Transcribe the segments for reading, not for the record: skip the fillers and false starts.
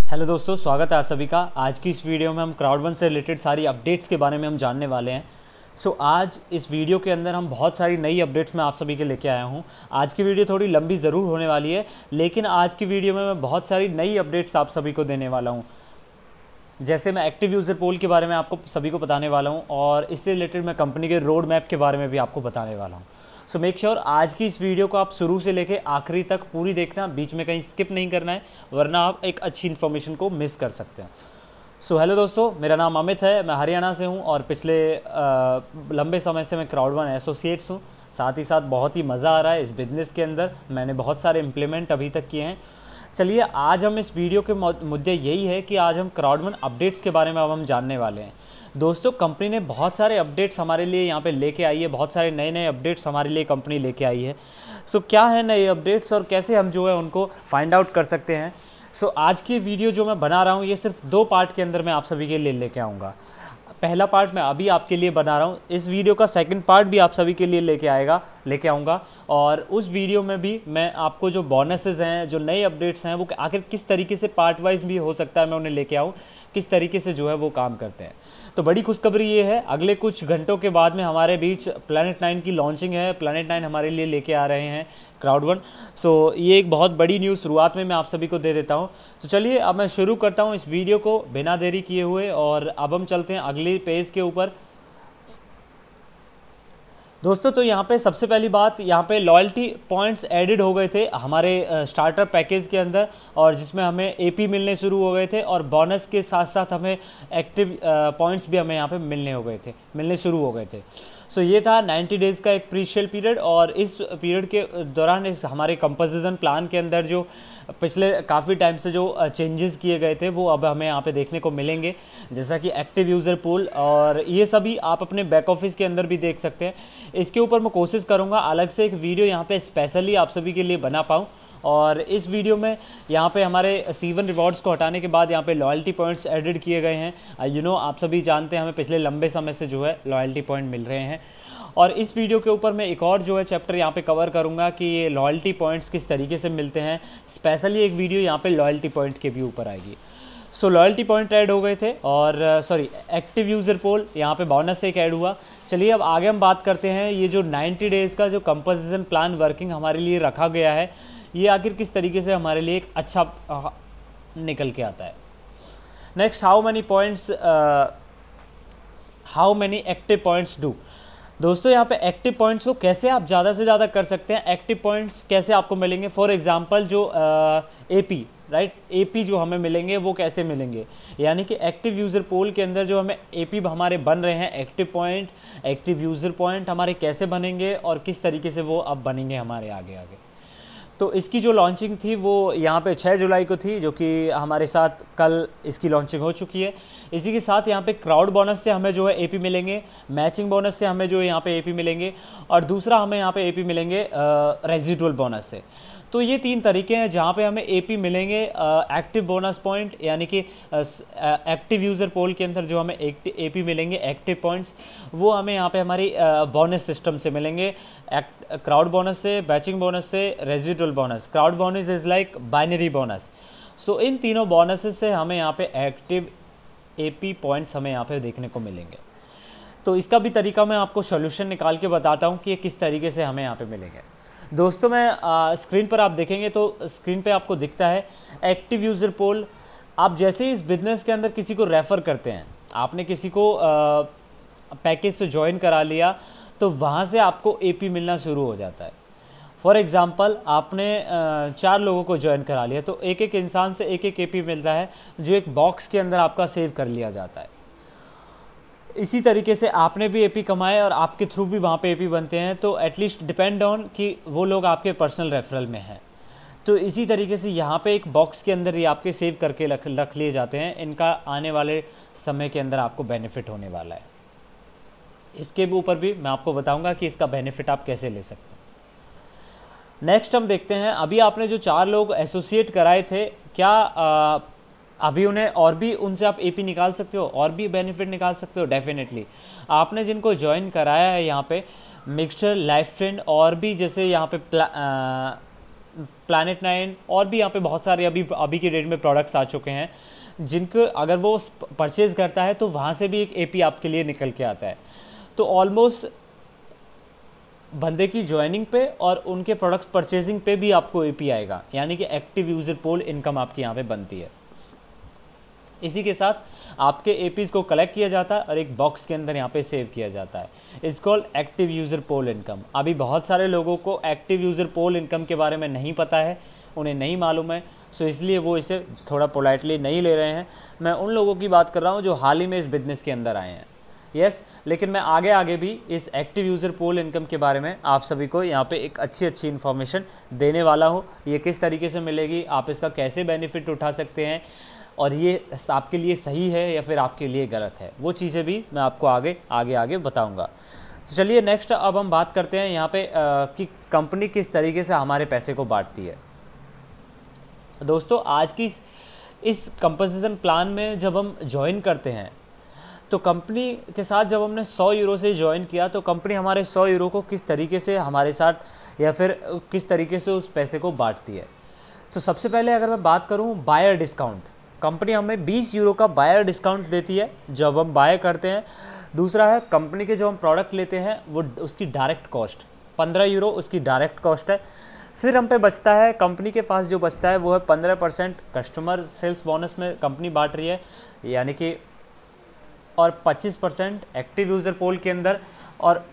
Hello दोस्तों, स्वागत है आप सभी का। आज की इस वीडियो में हम क्राउड1 से रिलेटेड सारी अपडेट्स के बारे में हम जानने वाले हैं। आज इस वीडियो के अंदर हम बहुत सारी नई अपडेट्स मैं आप सभी के लेके आया हूं। आज की वीडियो थोड़ी लंबी ज़रूर होने वाली है, लेकिन आज की वीडियो में मैं बहुत सारी नई अपडेट्स आप सभी को देने वाला हूँ। जैसे मैं एक्टिव यूज़र पोल के बारे में आपको सभी को बताने वाला हूँ, और इससे रिलेटेड मैं कंपनी के रोड मैप के बारे में भी आपको बताने वाला हूँ। सो मेक श्योर आज की इस वीडियो को आप शुरू से लेके आखिरी तक पूरी देखना, बीच में कहीं स्किप नहीं करना है, वरना आप एक अच्छी इन्फॉर्मेशन को मिस कर सकते हैं। हेलो दोस्तों, मेरा नाम अमित है, मैं हरियाणा से हूँ और पिछले लंबे समय से मैं क्राउड1 एसोसिएट्स हूँ। साथ ही साथ बहुत ही मज़ा आ रहा है इस बिज़नेस के अंदर। मैंने बहुत सारे इम्प्लीमेंट अभी तक किए हैं। चलिए, आज हम इस वीडियो के मुद्दे यही है कि आज हम क्राउड1 अपडेट्स के बारे में अब हम जानने वाले हैं। दोस्तों, कंपनी ने बहुत सारे अपडेट्स हमारे लिए यहाँ पे लेके आई है, बहुत सारे नए नए अपडेट्स हमारे लिए कंपनी लेके आई है। क्या है नए अपडेट्स और कैसे हम जो है उनको फाइंड आउट कर सकते हैं। आज की वीडियो जो मैं बना रहा हूँ, ये सिर्फ 2 पार्ट के अंदर मैं आप सभी के लिए लेके आऊँगा। पहला पार्ट मैं अभी आपके लिए बना रहा हूँ, इस वीडियो का सेकंड पार्ट भी आप सभी के लिए लेके आऊँगा। और उस वीडियो में भी मैं आपको जो बोनसेस हैं, जो नए अपडेट्स हैं, वो आखिर किस तरीके से पार्ट वाइज भी हो सकता है मैं उन्हें लेके आऊँ, किस तरीके से जो है वो काम करते हैं। तो बड़ी खुशखबरी ये है, अगले कुछ घंटों के बाद में हमारे बीच प्लैनेट 9 की लॉन्चिंग है। प्लैनेट 9 हमारे लिए लेके आ रहे हैं क्राउड1। ये एक बहुत बड़ी न्यूज़ शुरुआत में मैं आप सभी को दे देता हूँ। तो चलिए, अब मैं शुरू करता हूँ इस वीडियो को बिना देरी किए हुए, और अब हम चलते हैं अगली पेज के ऊपर। दोस्तों, तो यहाँ पे सबसे पहली बात, यहाँ पे लॉयल्टी पॉइंट्स एडिड हो गए थे हमारे स्टार्टर पैकेज के अंदर, और जिसमें हमें एपी मिलने शुरू हो गए थे, और बोनस के साथ साथ हमें एक्टिव पॉइंट्स भी हमें यहाँ पे मिलने शुरू हो गए थे। ये था 90 डेज़ का एक प्री सेल पीरियड, और इस पीरियड के दौरान इस हमारे कंपोजिशन प्लान के अंदर जो पिछले काफ़ी टाइम से जो चेंजेस किए गए थे, वो अब हमें यहाँ पे देखने को मिलेंगे। जैसा कि एक्टिव यूज़र पूल, और ये सभी आप अपने बैक ऑफिस के अंदर भी देख सकते हैं। इसके ऊपर मैं कोशिश करूँगा अलग से एक वीडियो यहाँ पे स्पेशली आप सभी के लिए बना पाऊँ। और इस वीडियो में यहाँ पे हमारे C1 रिवॉर्ड्स को हटाने के बाद यहाँ पे लॉयल्टी पॉइंट्स एडिड किए गए हैं। आप सभी जानते हैं, हमें पिछले लंबे समय से जो है लॉयल्टी पॉइंट मिल रहे हैं। और इस वीडियो के ऊपर मैं एक और जो है चैप्टर यहाँ पे कवर करूँगा कि ये लॉयल्टी पॉइंट्स किस तरीके से मिलते हैं। स्पेशली एक वीडियो यहाँ पे लॉयल्टी पॉइंट के भी ऊपर आएगी। लॉयल्टी पॉइंट ऐड हो गए थे, और एक्टिव यूज़र पोल, यहाँ पे बोनस एक ऐड हुआ। चलिए, अब आगे हम बात करते हैं, ये जो 90 डेज़ का जो कंपोजिशन प्लान वर्किंग हमारे लिए रखा गया है, ये आखिर किस तरीके से हमारे लिए एक अच्छा निकल के आता है। Next, how many active points do. दोस्तों, यहाँ पे एक्टिव पॉइंट्स को कैसे आप ज़्यादा से ज़्यादा कर सकते हैं, एक्टिव पॉइंट्स कैसे आपको मिलेंगे। फॉर एग्जांपल, जो एपी एपी जो हमें मिलेंगे वो कैसे मिलेंगे, यानी कि एक्टिव यूज़र पोल के अंदर जो हमें एपी हमारे बन रहे हैं, एक्टिव यूज़र पॉइंट हमारे कैसे बनेंगे और किस तरीके से वो अब बनेंगे हमारे आगे। तो इसकी जो लॉन्चिंग थी वो यहाँ पे 6 जुलाई को थी, जो कि हमारे साथ कल इसकी लॉन्चिंग हो चुकी है। इसी के साथ यहाँ पे क्राउड बोनस से हमें जो है एपी मिलेंगे, मैचिंग बोनस से हमें जो है यहाँ पे एपी मिलेंगे, और दूसरा हमें यहाँ पे एपी मिलेंगे रेजिडुअल बोनस से। तो ये 3 तरीके हैं जहाँ पे हमें एपी मिलेंगे। एक्टिव बोनस पॉइंट, यानी कि एक्टिव यूज़र पोल के अंदर जो हमें एपी मिलेंगे, एक्टिव पॉइंट्स, वो हमें यहाँ पे हमारी बोनस सिस्टम से मिलेंगे। क्राउड बोनस से, बैचिंग बोनस से, residual bonus. Crowd bonus is like binary bonus. इन तीनों बोनसेस से हमें यहाँ पे एक्टिव एपी पॉइंट्स हमें यहाँ पे देखने को मिलेंगे। तो इसका भी तरीका मैं आपको सोल्यूशन निकाल के बताता हूँ कि ये किस तरीके से हमें यहाँ पे मिलेंगे। दोस्तों, मैं स्क्रीन पर आप देखेंगे तो स्क्रीन पे आपको दिखता है एक्टिव यूज़र पोल। आप जैसे ही इस बिज़नेस के अंदर किसी को रेफ़र करते हैं, आपने किसी को पैकेज से ज्वाइन करा लिया, तो वहाँ से आपको एपी मिलना शुरू हो जाता है। फॉर एग्ज़ाम्पल, आपने 4 लोगों को ज्वाइन करा लिया, तो एक एक इंसान से एक एक एपी मिलता है, जो एक बॉक्स के अंदर आपका सेव कर लिया जाता है। इसी तरीके से आपने भी एपी कमाए और आपके थ्रू भी वहाँ पे एपी बनते हैं, तो एटलीस्ट डिपेंड ऑन कि वो लोग आपके पर्सनल रेफरल में हैं। तो इसी तरीके से यहाँ पे एक बॉक्स के अंदर ये आपके सेव करके रख लिए जाते हैं। इनका आने वाले समय के अंदर आपको बेनिफिट होने वाला है। इसके ऊपर भी मैं आपको बताऊँगा कि इसका बेनिफिट आप कैसे ले सकते हैं। नेक्स्ट हम देखते हैं, अभी आपने जो 4 लोग एसोसिएट कराए थे, क्या अभी उन्हें और भी उनसे आप एपी निकाल सकते हो, और भी बेनिफिट निकाल सकते हो। डेफिनेटली आपने जिनको ज्वाइन कराया है यहाँ पे मिक्सचर, लाइफ फ्रेंड, और भी जैसे यहाँ पे प्लैनेट 9 और भी यहाँ पे बहुत सारे अभी के डेट में प्रोडक्ट्स आ चुके हैं जिनको अगर वो परचेज़ करता है तो वहाँ से भी एक एपी आपके लिए निकल के आता है। तो ऑलमोस्ट बंदे की ज्वाइनिंग पे और उनके प्रोडक्ट्स परचेजिंग पे भी आपको एपी आएगा, यानी कि एक्टिव यूज़र पोल इनकम आपकी यहाँ पे बनती है। इसी के साथ आपके एपीज़ को कलेक्ट किया जाता है और एक बॉक्स के अंदर यहाँ पे सेव किया जाता है। It's called active user pool income. अभी बहुत सारे लोगों को एक्टिव यूज़र पोल इनकम के बारे में नहीं पता है, उन्हें नहीं मालूम है, सो इसलिए वो इसे थोड़ा पोलाइटली नहीं ले रहे हैं। मैं उन लोगों की बात कर रहा हूँ जो हाल ही में इस बिज़नेस के अंदर आए हैं। यस, लेकिन मैं आगे भी इस एक्टिव यूज़र पोल इनकम के बारे में आप सभी को यहाँ पे एक अच्छी इन्फॉर्मेशन देने वाला हूँ। ये किस तरीके से मिलेगी, आप इसका कैसे बेनिफिट उठा सकते हैं और ये आपके लिए सही है या फिर आपके लिए गलत है, वो चीज़ें भी मैं आपको आगे बताऊँगा। तो चलिए नेक्स्ट अब हम बात करते हैं यहाँ पे कि कंपनी किस तरीके से हमारे पैसे को बांटती है। दोस्तों आज की इस कंपनसेशन प्लान में जब हम ज्वाइन करते हैं तो कंपनी के साथ जब हमने 100 यूरो से ज्वाइन किया तो कंपनी हमारे 100 यूरो को किस तरीके से हमारे साथ या फिर किस तरीके से उस पैसे को बांटती है। तो सबसे पहले अगर मैं बात करूं बायर डिस्काउंट, कंपनी हमें 20 यूरो का बायर डिस्काउंट देती है जब हम बाय करते हैं। दूसरा है कंपनी के जो हम प्रोडक्ट लेते हैं वो उसकी डायरेक्ट कॉस्ट 15 यूरो उसकी डायरेक्ट कॉस्ट है। फिर हम पे बचता है, कंपनी के पास जो बचता है वो है 15% कस्टमर सेल्स बोनस में कंपनी बांट रही है, यानी कि और 25% एक्टिव यूज़र पोल के अंदर, और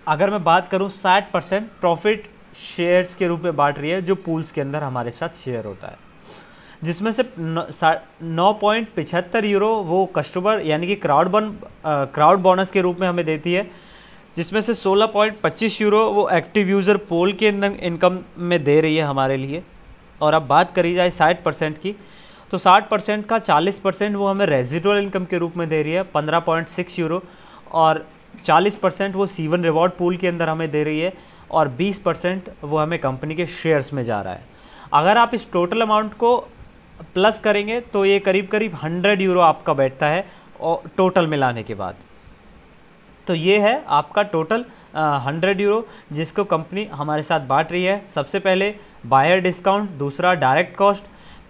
अगर मैं बात करूं 60% प्रॉफिट शेयर्स के रूप में बांट रही है जो पूल्स के अंदर हमारे साथ शेयर होता है, जिसमें से 9.75 यूरो वो कस्टमर यानी कि क्राउड बोनस के रूप में हमें देती है, जिसमें से 16.25 यूरो वो एक्टिव यूज़र पोल के अंदर इनकम में दे रही है हमारे लिए। और अब बात करी जाए 60% की, तो 60% का 40% वो हमें रेजिडुअल इनकम के रूप में दे रही है 15.6 यूरो, और 40% वो C1 रिवॉर्ड पूल के अंदर हमें दे रही है, और 20% वो हमें कंपनी के शेयर्स में जा रहा है। अगर आप इस टोटल अमाउंट को प्लस करेंगे तो ये करीब 100 यूरो आपका बैठता है और टोटल मिलाने के बाद। तो ये है आपका टोटल 100 यूरो जिसको कंपनी हमारे साथ बांट रही है। सबसे पहले बायर डिस्काउंट, दूसरा डायरेक्ट कॉस्ट,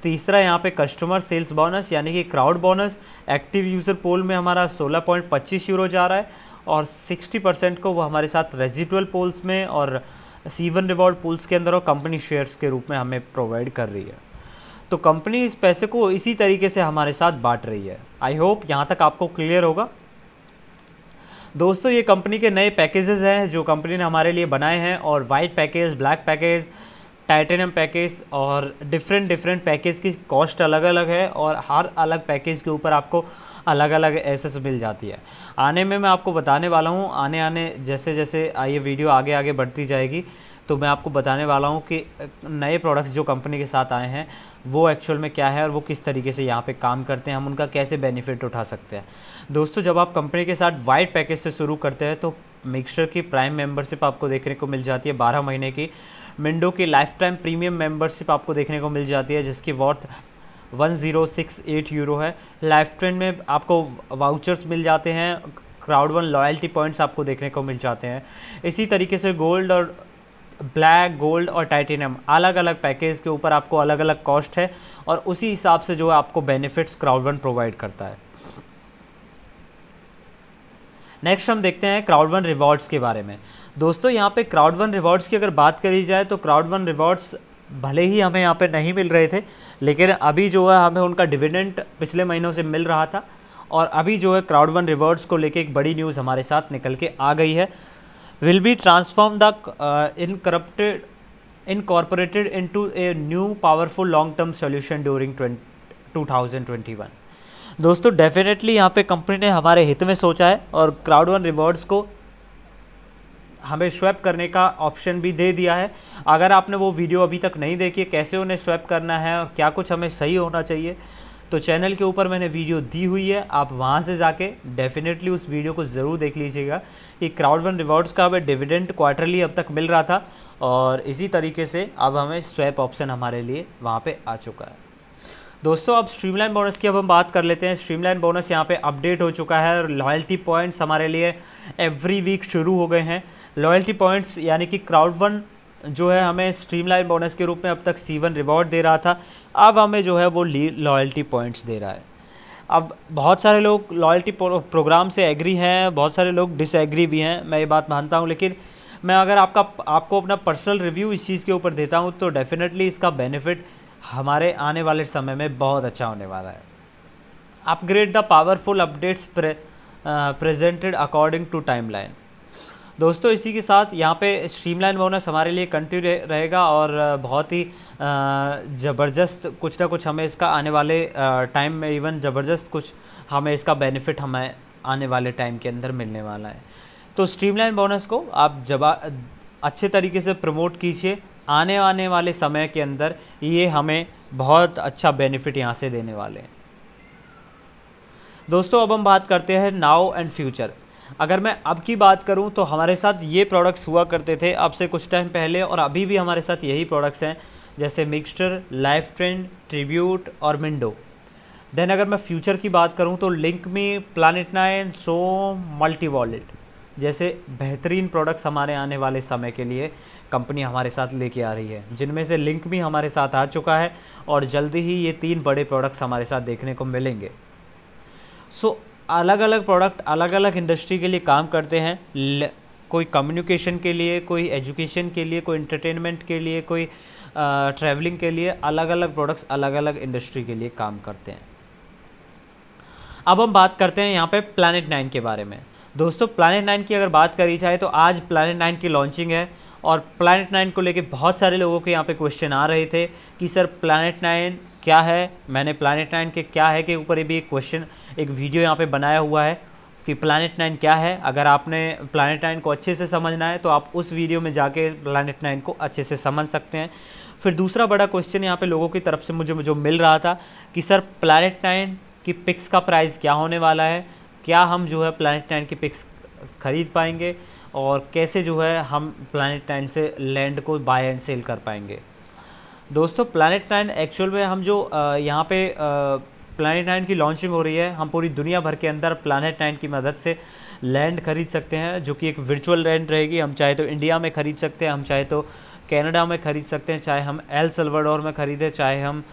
तीसरा यहाँ पे कस्टमर सेल्स बोनस यानी कि क्राउड बोनस। एक्टिव यूज़र पोल में हमारा 16.25 यूरो जा रहा है, और 60% को वो हमारे साथ रेजिडुअल पोल्स में और C1 रिवॉर्ड पोल्स के अंदर और कंपनी शेयर्स के रूप में हमें प्रोवाइड कर रही है। तो कंपनी इस पैसे को इसी तरीके से हमारे साथ बांट रही है। आई होप यहाँ तक आपको क्लियर होगा। दोस्तों ये कंपनी के नए पैकेजेस हैं जो कंपनी ने हमारे लिए बनाए हैं, और white package, black package, titanium package और डिफरेंट पैकेज की कॉस्ट अलग अलग है, और हर अलग पैकेज के ऊपर आपको अलग अलग एसेस मिल जाती है। आने में मैं आपको बताने वाला हूँ, आने जैसे जैसे ये वीडियो आगे बढ़ती जाएगी तो मैं आपको बताने वाला हूँ कि नए प्रोडक्ट्स जो कंपनी के साथ आए हैं वो एक्चुअल में क्या है और वो किस तरीके से यहाँ पे काम करते हैं, हम उनका कैसे बेनिफिट उठा सकते हैं। दोस्तों जब आप कंपनी के साथ वाइट पैकेज से शुरू करते हैं तो मिक्सचर की प्राइम मेंबरशिप आपको देखने को मिल जाती है 12 महीने की। मिंडो की लाइफ टाइम प्रीमियम मेंबरशिप आपको देखने को मिल जाती है जिसकी वर्थ 1068 यूरो है। लाइफ टाइम में आपको वाउचर्स मिल जाते हैं, क्राउड वन लॉयल्टी पॉइंट्स आपको देखने को मिल जाते हैं। इसी तरीके से गोल्ड और ब्लैक, गोल्ड और टाइटेनियम अलग अलग पैकेज के ऊपर आपको अलग अलग कॉस्ट है, और उसी हिसाब से जो है आपको बेनिफिट्स क्राउड वन प्रोवाइड करता है। नेक्स्ट हम देखते हैं क्राउड वन रिवॉर्ड्स के बारे में। दोस्तों यहाँ पे क्राउड वन रिवॉर्ड्स की अगर बात करी जाए तो क्राउड वन रिवॉर्ड्स भले ही हमें यहाँ पे नहीं मिल रहे थे, लेकिन अभी जो है हमें उनका डिविडेंड पिछले महीनों से मिल रहा था, और अभी जो है क्राउड वन रिवॉर्ड्स को लेके एक बड़ी न्यूज़ हमारे साथ निकल के आ गई है। Will be transform the incorporated into a new powerful long term solution during 2021। दोस्तों डेफिनेटली यहाँ पे कंपनी ने हमारे हित में सोचा है और क्राउड वन रिवॉर्ड्स को हमें स्वैप करने का ऑप्शन भी दे दिया है। अगर आपने वो वीडियो अभी तक नहीं देखी कैसे उन्हें स्वैप करना है और क्या कुछ हमें सही होना चाहिए, तो चैनल के ऊपर मैंने वीडियो दी हुई है, आप वहाँ से जाके डेफिनेटली उस वीडियो को ज़रूर देख लीजिएगा कि क्राउड वन रिवॉर्ड्स का हमें डिविडेंड क्वार्टरली अब तक मिल रहा था, और इसी तरीके से अब हमें स्वैप ऑप्शन हमारे लिए वहाँ पे आ चुका है। दोस्तों अब स्ट्रीमलाइन बोनस की अब हम बात कर लेते हैं। स्ट्रीमलाइन बोनस यहाँ पे अपडेट हो चुका है और लॉयल्टी पॉइंट्स हमारे लिए एवरी वीक शुरू हो गए हैं। लॉयल्टी पॉइंट्स यानी कि क्राउड वन जो है हमें स्ट्रीमलाइन बोनस के रूप में अब तक C1 रिवॉर्ड दे रहा था, अब हमें जो है वो लॉयल्टी पॉइंट्स दे रहा है। अब बहुत सारे लोग लॉयल्टी प्रोग्राम से एग्री हैं, बहुत सारे लोग डिसएग्री भी हैं, मैं ये बात मानता हूँ, लेकिन मैं अगर आपको अपना पर्सनल रिव्यू इस चीज़ के ऊपर देता हूँ तो डेफिनेटली इसका बेनिफिट हमारे आने वाले समय में बहुत अच्छा होने वाला है। Upgrade the powerful updates presented according to timeline. दोस्तों इसी के साथ यहाँ पे स्ट्रीमलाइन बोनस हमारे लिए कंटिन्यू रहेगा और बहुत ही ज़बरदस्त कुछ ना कुछ हमें इसका आने वाले टाइम में इवन ज़बरदस्त कुछ हमें इसका बेनिफिट हमें आने वाले टाइम के अंदर मिलने वाला है। तो स्ट्रीमलाइन बोनस को आप अच्छे तरीके से प्रमोट कीजिए, आने वाले समय के अंदर ये हमें बहुत अच्छा बेनिफिट यहाँ से देने वाले हैं। दोस्तों अब हम बात करते हैं नाउ एंड फ्यूचर। अगर मैं अब की बात करूं तो हमारे साथ ये प्रोडक्ट्स हुआ करते थे अब से कुछ टाइम पहले, और अभी भी हमारे साथ यही प्रोडक्ट्स हैं, जैसे मिक्सचर, लाइफ ट्रेंड, ट्रिब्यूट और मिंडो। देन अगर मैं फ्यूचर की बात करूं तो लिंकमी, प्लैनेट9, सोम, मल्टी वॉलेट जैसे बेहतरीन प्रोडक्ट्स हमारे आने वाले समय के लिए कंपनी हमारे साथ लेके आ रही है, जिनमें से लिंकमी हमारे साथ आ चुका है और जल्दी ही ये 3 बड़े प्रोडक्ट्स हमारे साथ देखने को मिलेंगे। सो अलग अलग प्रोडक्ट अलग अलग इंडस्ट्री के लिए काम करते हैं, कोई कम्युनिकेशन के लिए, कोई एजुकेशन के लिए, कोई एंटरटेनमेंट के लिए, कोई ट्रैवलिंग के लिए, अलग अलग प्रोडक्ट्स अलग अलग इंडस्ट्री के लिए काम करते हैं। अब हम बात करते हैं यहाँ पे प्लैनेट9 के बारे में। दोस्तों प्लैनेट9 की अगर बात करी जाए तो आज प्लैनेट9 की लॉन्चिंग है और प्लैनेट9 को लेके बहुत सारे लोगों के यहाँ पे क्वेश्चन आ रहे थे कि सर प्लैनेट9 क्या है। मैंने प्लैनेट9 के क्या है के ऊपर भी एक वीडियो यहाँ पे बनाया हुआ है कि प्लैनेट9 क्या है। अगर आपने प्लैनेट9 को अच्छे से समझना है तो आप उस वीडियो में जाके प्लैनेट9 को अच्छे से समझ सकते हैं। फिर दूसरा बड़ा क्वेश्चन यहाँ पे लोगों की तरफ से मुझे जो मिल रहा था कि सर प्लैनेट9 की पिक्स का प्राइस क्या होने वाला है, क्या हम जो है प्लैनेट9 की पिक्स खरीद पाएंगे और कैसे जो है हम प्लैनेट9 से लैंड को बाय एंड सेल कर पाएंगे। दोस्तों प्लैनेट9 एक्चुअल में हम जो यहाँ पे प्लैनेट9 की लॉन्चिंग हो रही है, हम पूरी दुनिया भर के अंदर प्लैनेट9 की मदद से लैंड खरीद सकते हैं, जो कि एक वर्चुअल लैंड रहेगी। हम चाहे तो इंडिया में खरीद सकते हैं, हम चाहे तो कनाडा में खरीद सकते हैं, चाहे हम एल सल्वाडोर में खरीदें, चाहे हम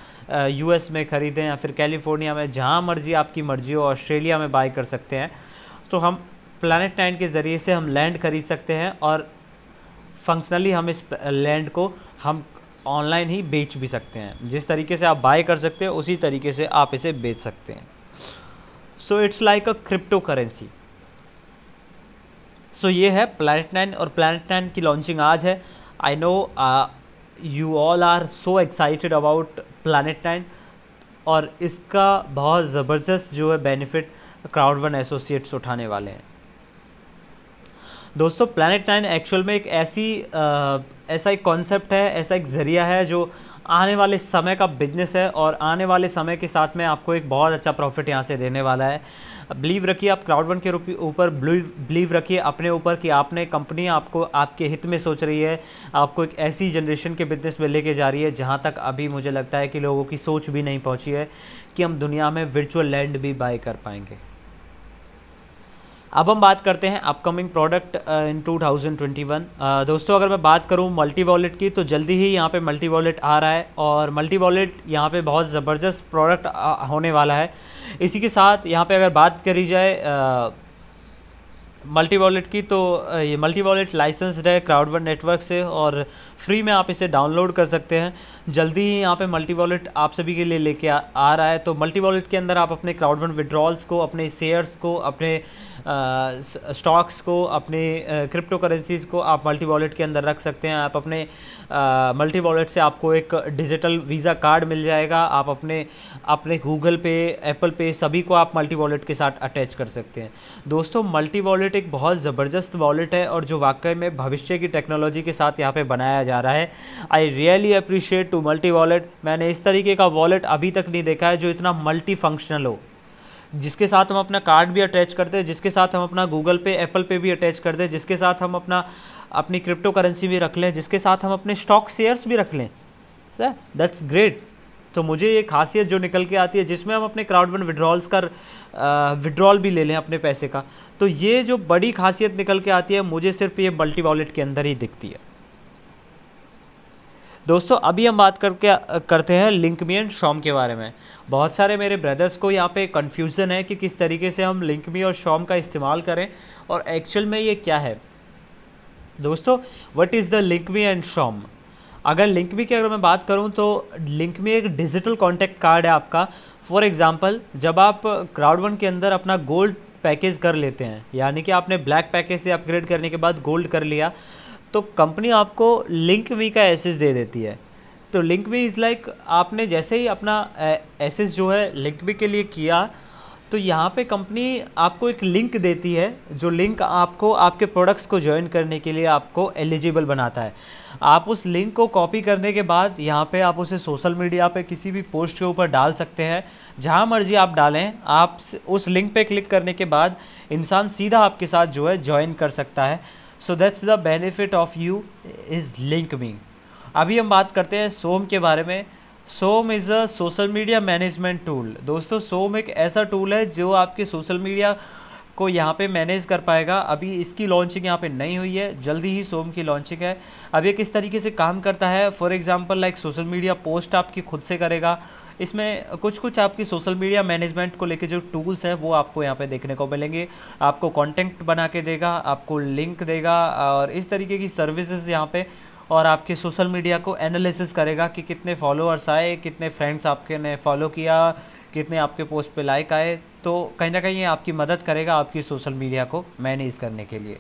यूएस में खरीदें या फिर कैलिफोर्निया में, जहाँ मर्जी आपकी मर्जी हो, ऑस्ट्रेलिया में बाई कर सकते हैं। तो हम प्लैनेट9 के ज़रिए से हम लैंड खरीद सकते हैं और फंक्शनली हम इस लैंड को हम ऑनलाइन ही बेच भी सकते हैं। जिस तरीके से आप बाय कर सकते हैं उसी तरीके से आप इसे बेच सकते हैं। So it's like a crypto currency. So ये है प्लैनेट9 और प्लैनेट9 की लॉन्चिंग आज है। I know you all are so excited about Planet Nine और इसका बहुत ज़बरदस्त जो है बेनिफिट क्राउड1 एसोसिएट्स उठाने वाले हैं। दोस्तों प्लैनेट9 एक्चुअल में एक ऐसा एक कॉन्सेप्ट है, ऐसा एक ज़रिया है जो आने वाले समय का बिजनेस है और आने वाले समय के साथ में आपको एक बहुत अच्छा प्रॉफिट यहाँ से देने वाला है। बिलीव रखिए आप क्राउड1 के ऊपर, बिलीव रखिए अपने ऊपर कि आपने कंपनी आपको आपके हित में सोच रही है, आपको एक ऐसी जनरेशन के बिजनेस में लेके जा रही है जहाँ तक अभी मुझे लगता है कि लोगों की सोच भी नहीं पहुँची है कि हम दुनिया में वर्चुअल लैंड भी बाय कर पाएंगे। अब हम बात करते हैं अपकमिंग प्रोडक्ट इन 2021। दोस्तों अगर मैं बात करूं मल्टी वॉलेट की तो जल्दी ही यहाँ पे मल्टी वॉलेट आ रहा है और मल्टी वॉलेट यहाँ पे बहुत ज़बरदस्त प्रोडक्ट होने वाला है। इसी के साथ यहाँ पे अगर बात करी जाए मल्टी वॉलेट की तो ये मल्टी वॉलेट लाइसेंस्ड है क्राउड1 नेटवर्क से और फ्री में आप इसे डाउनलोड कर सकते हैं। जल्दी ही यहाँ पे मल्टी वॉलेट आप सभी के लिए लेके आ रहा है। तो मल्टी वॉलेट के अंदर आप अपने क्राउड1 विड्रॉल्स को, अपने शेयर्स को, अपने स्टॉक्स को, अपने क्रिप्टो करेंसीज़ को आप मल्टी वॉलेट के अंदर रख सकते हैं। आप अपने मल्टी वॉलेट से आपको एक डिजिटल वीज़ा कार्ड मिल जाएगा। आप अपने गूगल पे, एप्पल पे सभी को आप मल्टी वॉलेट के साथ अटैच कर सकते हैं। दोस्तों मल्टी वॉलेट एक बहुत ज़बरदस्त वॉलेट है और जो वाकई में भविष्य की टेक्नोलॉजी के साथ यहाँ पे बनाया जा रहा है। I really appreciate to multi wallet. मैंने इस तरीके का वॉलेट अभी तक नहीं देखा है जो इतना मल्टी फंक्शनल हो, जिसके साथ हम अपना कार्ड भी अटैच करते हैं, जिसके साथ हम अपना गूगल पे, एप्पल पे भी अटैच कर दें, जिसके साथ हम अपनी क्रिप्टो करेंसी भी रख लें, जिसके साथ हम अपने स्टॉक शेयर्स भी रख लें। Sir that's great. तो मुझे ये खासियत जो निकल के आती है जिसमें हम अपने क्राउड1 विड्रॉल भी ले लें अपने पैसे का, तो ये जो बड़ी खासियत निकल के आती है मुझे सिर्फ ये मल्टी वॉलेट के अंदर ही दिखती है। दोस्तों अभी हम बात करते हैं लिंकमी एंड शॉम के बारे में। बहुत सारे मेरे ब्रदर्स को यहाँ पे कन्फ्यूज़न है कि किस तरीके से हम लिंकमी और शॉम का इस्तेमाल करें और एक्चुअल में ये क्या है। दोस्तों व्हाट इज़ द लिंकमी एंड शॉम। अगर लिंकमी की अगर मैं बात करूं तो लिंकमी एक डिजिटल कॉन्टैक्ट कार्ड है आपका। फॉर एग्जांपल जब आप क्राउड1 के अंदर अपना गोल्ड पैकेज कर लेते हैं, यानी कि आपने ब्लैक पैकेज से अपग्रेड करने के बाद गोल्ड कर लिया, तो कंपनी आपको लिंकमी का एसेस दे देती है। तो लिंकमी इज़ लाइक आपने जैसे ही अपना एसेस जो है लिंकमी के लिए किया, तो यहाँ पे कंपनी आपको एक लिंक देती है, जो लिंक आपको आपके प्रोडक्ट्स को ज्वाइन करने के लिए आपको एलिजिबल बनाता है। आप उस लिंक को कॉपी करने के बाद यहाँ पे आप उसे सोशल मीडिया पे किसी भी पोस्ट के ऊपर डाल सकते हैं, जहाँ मर्जी आप डालें। आप उस लिंक पे क्लिक करने के बाद इंसान सीधा आपके साथ जो है ज्वाइन कर सकता है। So that's the benefit of you is LinkMe. अभी हम बात करते हैं सोम के बारे में। सोम is a social media management tool. दोस्तों सोम एक ऐसा टूल है जो आपके सोशल मीडिया को यहाँ पे मैनेज कर पाएगा। अभी इसकी लॉन्चिंग यहाँ पे नहीं हुई है, जल्दी ही सोम की लॉन्चिंग है। अब ये किस तरीके से काम करता है, for example like social media post आपकी खुद से करेगा। इसमें कुछ आपकी सोशल मीडिया मैनेजमेंट को लेके जो टूल्स हैं वो आपको यहाँ पे देखने को मिलेंगे। आपको कंटेंट बना के देगा, आपको लिंक देगा और इस तरीके की सर्विसेज यहाँ पे, और आपके सोशल मीडिया को एनालिसिस करेगा कि कितने फॉलोअर्स आए, कितने फ्रेंड्स आपके ने फॉलो किया, कितने आपके पोस्ट पे लाइक आए। तो कहीं ना कहीं ये आपकी मदद करेगा आपकी सोशल मीडिया को मैनेज करने के लिए।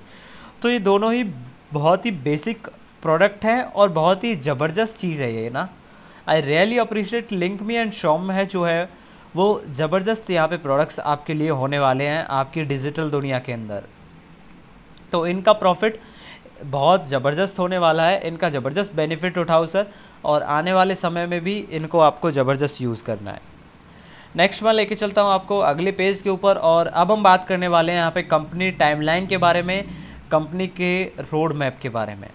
तो ये दोनों ही बहुत ही बेसिक प्रोडक्ट है और बहुत ही ज़बरदस्त चीज़ है ये ना। आई रियली अप्रिशिएट लिंकमी एंड शॉम है जो है वो ज़बरदस्त यहाँ पे प्रोडक्ट्स आपके लिए होने वाले हैं आपकी डिजिटल दुनिया के अंदर। तो इनका प्रॉफिट बहुत ज़बरदस्त होने वाला है, इनका ज़बरदस्त बेनिफिट उठाओ सर, और आने वाले समय में भी इनको आपको ज़बरदस्त यूज़ करना है। नेक्स्ट मैं लेके चलता हूँ आपको अगले पेज के ऊपर, और अब हम बात करने वाले हैं यहाँ पे कंपनी टाइमलाइन के बारे में, कंपनी के रोड मैप के बारे में।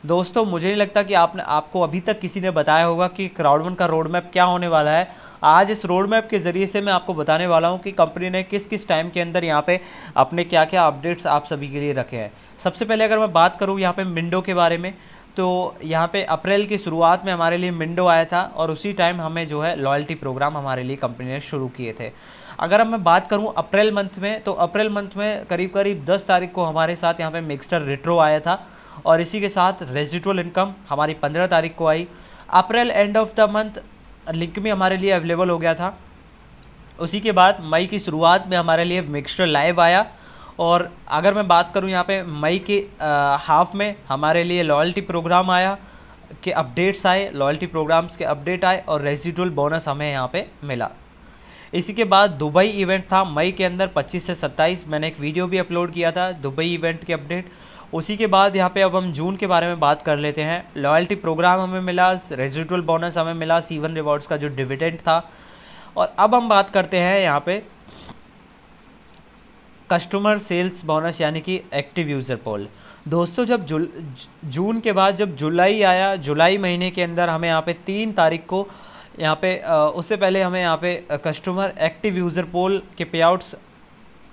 दोस्तों मुझे नहीं लगता कि आपको अभी तक किसी ने बताया होगा कि क्राउड1 का रोड मैप क्या होने वाला है। आज इस रोड मैप के ज़रिए से मैं आपको बताने वाला हूँ कि कंपनी ने किस किस टाइम के अंदर यहाँ पे अपने क्या क्या अपडेट्स आप सभी के लिए रखे हैं। सबसे पहले अगर मैं बात करूँ यहाँ पे मिंडो के बारे में, तो यहाँ पे अप्रैल की शुरुआत में हमारे लिए मिंडो आया था और उसी टाइम हमें जो है लॉयल्टी प्रोग्राम हमारे लिए कंपनी ने शुरू किए थे। अगर अब मैं बात करूँ अप्रैल मंथ में, तो अप्रैल मंथ में करीब करीब 10 तारीख को हमारे साथ यहाँ पे मिक्सचर रेट्रो आया था, और इसी के साथ रेजिडुअल इनकम हमारी 15 तारीख को आई। अप्रैल एंड ऑफ द मंथ लिंकमी हमारे लिए अवेलेबल हो गया था। उसी के बाद मई की शुरुआत में हमारे लिए मिक्सचर लाइव आया, और अगर मैं बात करूं यहाँ पे मई के हाफ में हमारे लिए लॉयल्टी प्रोग्राम आया के अपडेट्स आए, लॉयल्टी प्रोग्राम्स के अपडेट आए और रेजिडुअल बोनस हमें यहाँ पे मिला। इसी के बाद दुबई इवेंट था मई के अंदर 25 से 27, मैंने एक वीडियो भी अपलोड किया था दुबई इवेंट के अपडेट। उसी के बाद यहाँ पे अब हम जून के बारे में बात कर लेते हैं। लॉयल्टी प्रोग्राम हमें मिला, रेजिडुअल बोनस हमें मिला, C1 रिवॉर्ड्स का जो डिविडेंड था। और अब हम बात करते हैं यहाँ पे कस्टमर सेल्स बोनस यानी कि एक्टिव यूज़र पोल। दोस्तों जब जून के बाद जब जुलाई आया, जुलाई महीने के अंदर हमें यहाँ पे 3 तारीख को यहाँ पे उससे पहले हमें यहाँ पे कस्टमर एक्टिव यूज़र पोल के पे आउट्स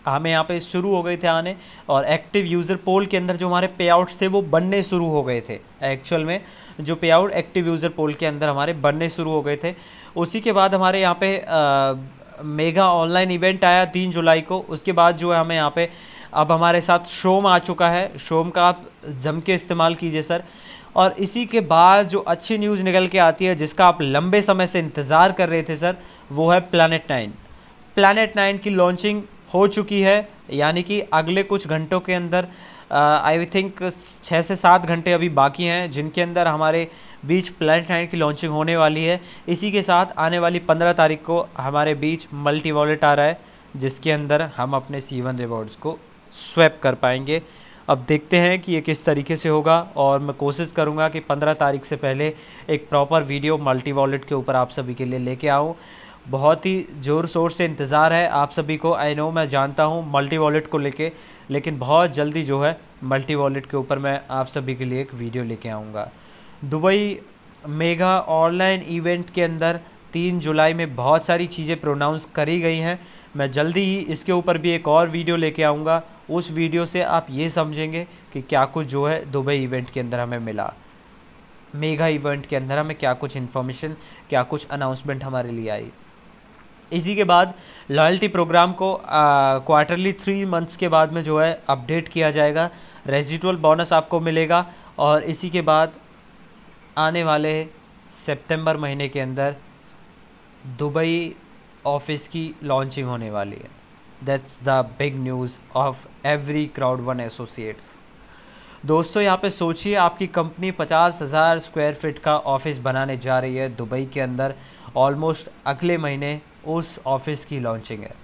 हमें यहाँ पे शुरू हो गए थे आने, और एक्टिव यूज़र पोल के अंदर जो हमारे पे आउट्स थे वो बनने शुरू हो गए थे। एक्चुअल में जो पे आउट एक्टिव यूज़र पोल के अंदर हमारे बनने शुरू हो गए थे। उसी के बाद हमारे यहाँ पे मेगा ऑनलाइन इवेंट आया 3 जुलाई को। उसके बाद जो है हमें यहाँ पे अब हमारे साथ शोम आ चुका है, शोम का आप जम के इस्तेमाल कीजिए सर। और इसी के बाद जो अच्छी न्यूज़ निकल के आती है जिसका आप लंबे समय से इंतज़ार कर रहे थे सर, वो है प्लैनेट 9। प्लैनेट 9 की लॉन्चिंग हो चुकी है, यानी कि अगले कुछ घंटों के अंदर आई थिंक 6 से 7 घंटे अभी बाकी हैं जिनके अंदर हमारे बीच प्लैनेट 9 की लॉन्चिंग होने वाली है। इसी के साथ आने वाली 15 तारीख को हमारे बीच मल्टी वॉलेट आ रहा है जिसके अंदर हम अपने C1 रिवॉर्ड्स को स्वैप कर पाएंगे। अब देखते हैं कि ये किस तरीके से होगा, और मैं कोशिश करूँगा कि 15 तारीख से पहले एक प्रॉपर वीडियो मल्टी वॉलेट के ऊपर आप सभी के लिए लेके आऊँ। बहुत ही ज़ोर शोर से इंतज़ार है आप सभी को, आई नो, मैं जानता हूँ मल्टी वॉलेट को लेके, लेकिन बहुत जल्दी जो है मल्टी वॉलेट के ऊपर मैं आप सभी के लिए एक वीडियो लेके आऊँगा। दुबई मेगा ऑनलाइन इवेंट के अंदर 3 जुलाई में बहुत सारी चीज़ें प्रोनाउंस करी गई हैं। मैं जल्दी ही इसके ऊपर भी एक और वीडियो लेके आऊँगा। उस वीडियो से आप ये समझेंगे कि क्या कुछ जो है दुबई इवेंट के अंदर हमें मिला। मेगा इवेंट के अंदर हमें क्या कुछ इन्फॉर्मेशन, क्या कुछ अनाउंसमेंट हमारे लिए आई। इसी के बाद लॉयल्टी प्रोग्राम को क्वार्टरली 3 मंथ्स के बाद में जो है अपडेट किया जाएगा, रेजिडुअल बोनस आपको मिलेगा। और इसी के बाद आने वाले सितंबर महीने के अंदर दुबई ऑफिस की लॉन्चिंग होने वाली है। That's the big news of every Crowd1 associates. दोस्तों यहाँ पे सोचिए, आपकी कंपनी 50,000 स्क्वायर फीट का ऑफिस बनाने जा रही है दुबई के अंदर। ऑलमोस्ट अगले महीने उस ऑफिस की लॉन्चिंग है।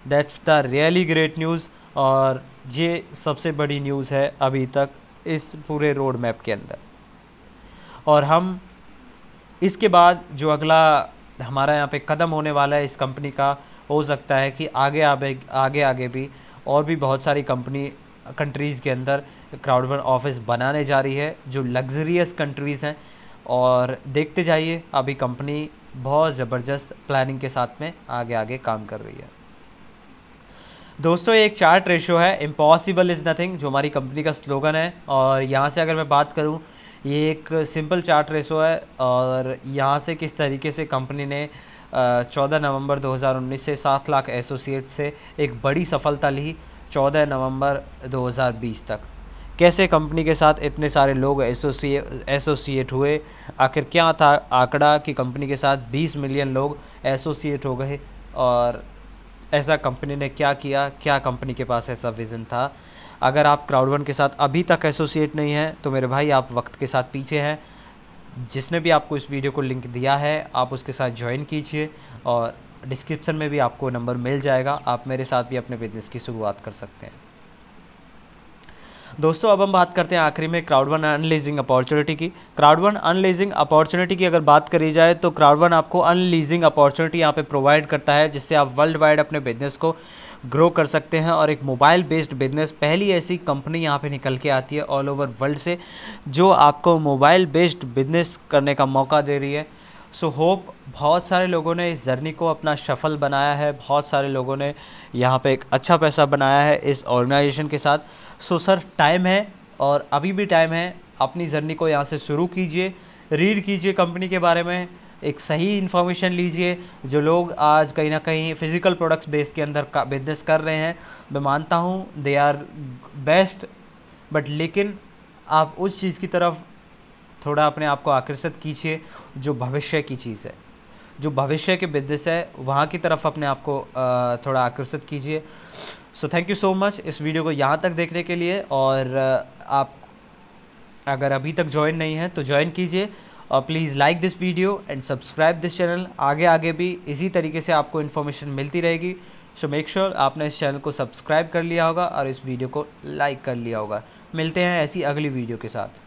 That's the really great news, और ये सबसे बड़ी न्यूज़ है अभी तक इस पूरे रोड मैप के अंदर। और हम इसके बाद जो अगला हमारा यहाँ पे कदम होने वाला है इस कंपनी का, हो सकता है कि आगे भी और भी बहुत सारी कंट्रीज़ के अंदर Crowd1 ऑफिस बनाने जा रही है, जो लग्जरियस कंट्रीज़ हैं। और देखते जाइए, अभी कंपनी बहुत ज़बरदस्त प्लानिंग के साथ में आगे काम कर रही है। दोस्तों ये एक चार्ट रेशो है, इम्पॉसिबल इज़ नथिंग, जो हमारी कंपनी का स्लोगन है। और यहाँ से अगर मैं बात करूँ, ये एक सिंपल चार्ट रेशो है, और यहाँ से किस तरीके से कंपनी ने 14 नवंबर 2019 से 7 लाख एसोसिएट से एक बड़ी सफलता ली 14 नवंबर 2020 तक। कैसे कंपनी के साथ इतने सारे लोग एसोसिएट हुए, आखिर क्या था आंकड़ा कि कंपनी के साथ 20 मिलियन लोग एसोसिएट हो गए, और ऐसा कंपनी ने क्या किया, क्या कंपनी के पास ऐसा विज़न था। अगर आप Crowd1 के साथ अभी तक एसोसिएट नहीं हैं तो मेरे भाई आप वक्त के साथ पीछे हैं। जिसने भी आपको इस वीडियो को लिंक दिया है आप उसके साथ ज्वाइन कीजिए, और डिस्क्रिप्शन में भी आपको नंबर मिल जाएगा, आप मेरे साथ भी अपने बिजनेस की शुरुआत कर सकते हैं। दोस्तों अब हम बात करते हैं आखिरी में Crowd1 अनलीजिंग अपॉर्चुनिटी की। Crowd1 अनलीजिंग अपॉर्चुनिटी की अगर बात करी जाए तो Crowd1 आपको अनलीजिंग अपॉर्चुनिटी यहाँ पे प्रोवाइड करता है, जिससे आप वर्ल्ड वाइड अपने बिजनेस को ग्रो कर सकते हैं। और एक मोबाइल बेस्ड बिजनेस, पहली ऐसी कंपनी यहाँ पे निकल के आती है ऑल ओवर वर्ल्ड से जो आपको मोबाइल बेस्ड बिजनेस करने का मौका दे रही है। सो होप बहुत सारे लोगों ने इस जर्नी को अपना सफल बनाया है, बहुत सारे लोगों ने यहाँ पे एक अच्छा पैसा बनाया है इस ऑर्गेनाइजेशन के साथ। सो सर टाइम है, और अभी भी टाइम है, अपनी जर्नी को यहाँ से शुरू कीजिए, रीड कीजिए कंपनी के बारे में, एक सही इन्फॉर्मेशन लीजिए। जो लोग आज कहीं ना कहीं फ़िज़िकल प्रोडक्ट्स बेस के अंदर का बिजनेस कर रहे हैं, मैं मानता हूँ दे आर बेस्ट, बट लेकिन आप उस चीज़ की तरफ थोड़ा अपने आप को आकर्षित कीजिए जो भविष्य की चीज़ है, जो भविष्य के बिजनेस है, वहाँ की तरफ अपने आप को थोड़ा आकर्षित कीजिए। So thank you so much इस वीडियो को यहाँ तक देखने के लिए। और आप अगर अभी तक ज्वाइन नहीं है तो ज्वाइन कीजिए, और please like this video and subscribe this channel. आगे भी इसी तरीके से आपको इन्फॉर्मेशन मिलती रहेगी। सो मेक श्योर आपने इस चैनल को सब्सक्राइब कर लिया होगा और इस वीडियो को लाइक कर लिया होगा। मिलते हैं ऐसी अगली वीडियो के साथ।